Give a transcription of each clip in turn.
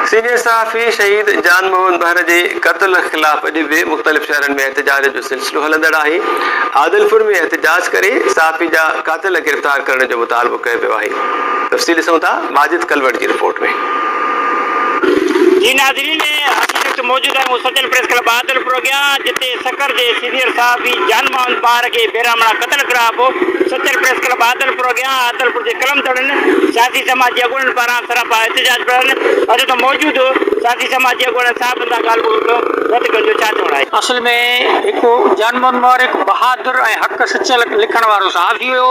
Senior सहाफ़ी शहीद जान मोहन बहर जे क़त्ल ख़िलाफ़ अॼु बि मुख़्तलिफ़ शहरनि में एहतिजाज जो सिलसिलो हलंदड़ आहे। आदिलपुर में एहतिजाज करे सहाफ़ी जा क़ातिल गिरफ़्तार करण जो मुतालबो कयो वियो आहे। तफ़सील ॾिसूं था माजिद कलवट जी रिपोर्ट में। जी नाज़रीन, मौजूद है सचल प्रेस क्लब आदलपुर अॻियां, जिते सकर के सीनियर सहाफ़ी जान मोहन पार के बेरामणा क़त्ल करा पोइ सचल प्रेस क्लब आदलपुर अॻियां आदलपुर के कलम तड़न सियासी समाजी अगुवान पारां सरापा एहतिजाज पिया अॼु तो मौजूद सियासी समाजी अगुवान साहब सां ॻाल्हि ॿोल रद्द करण जो छा चवणु आहे? असल में हिकु जान मोहन पार हिकु बहादुर ऐं हक़ सच लिखण वारो सहाफ़ी हुयो,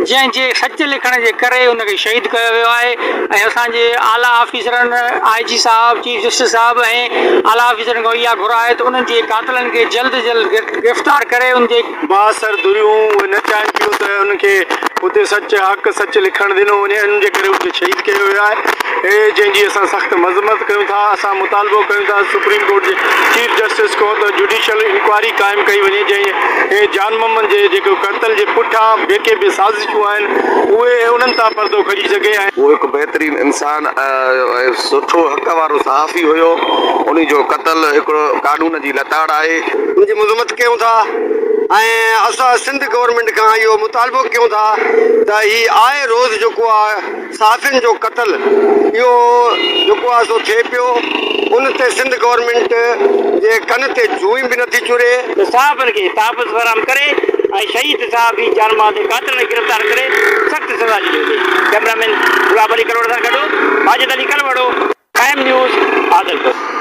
जंहिंजे सच लिखण जे करे उनखे शहीद कयो वियो आहे। ऐं असांजे आला ऑफिसरनि IG साहब, चीफ जस्टिस साहब ऐं आला ऑफिसरनि खां इहा घुराए त उन्हनि जे कातिलनि खे जल्द जल्द गिरफ़्तार करे उनजे बासर दुरियूं न चाहिनि पियूं त उनखे उते सच हक़ सच लिखणु ॾिनो वञे, इनजे करे उनखे शहीद कयो वियो आहे। जंहिंजी असां सख़्तु मज़म्मत कयूं था। असां मुतालबो कयूं था सुप्रीम कोर्ट जे चीफ जस्टिस खां त जुडिशल इंक्वायरी क़ाइमु कई वञे, जंहिं जान मोहम्मद जे जेको क़त्ल जे पुठियां जेके बि साज़िशूं आहिनि उहे उन्हनि तां पर्दो खणी सघे। ऐं उहो हिकु बहितरीनु इंसान सुठो हक़ वारो सहाफ़ी हुयो, उन जो क़त्ल हिकिड़ो कानून जी लताड़ आहे। उनजी मज़म्मत कयूं था ऐं असां सिंध गवर्नमेंट खां इहो मुतालबो कयूं था त हीउ आए रोज़ जेको आहे सहाफ़ियुनि जो क़त्ल इहो जेको आहे सो थिए पियो, उन ते सिंध गवर्नमेंट जे कन ते जूई बि नथी चुरे। साहबनि खे तहफ़ुज़ फराहम करे ऐं शहीद सहाफ़ी जान मोहन जे कातिल खे गिरफ़्तार करे सख़्तु सज़ा ॾिनी वञे। कैमरामैन गुलाब अली कलवड़ सां गॾु माजिद अली कलवड़, टाइम न्यूज़ आदिलपुर।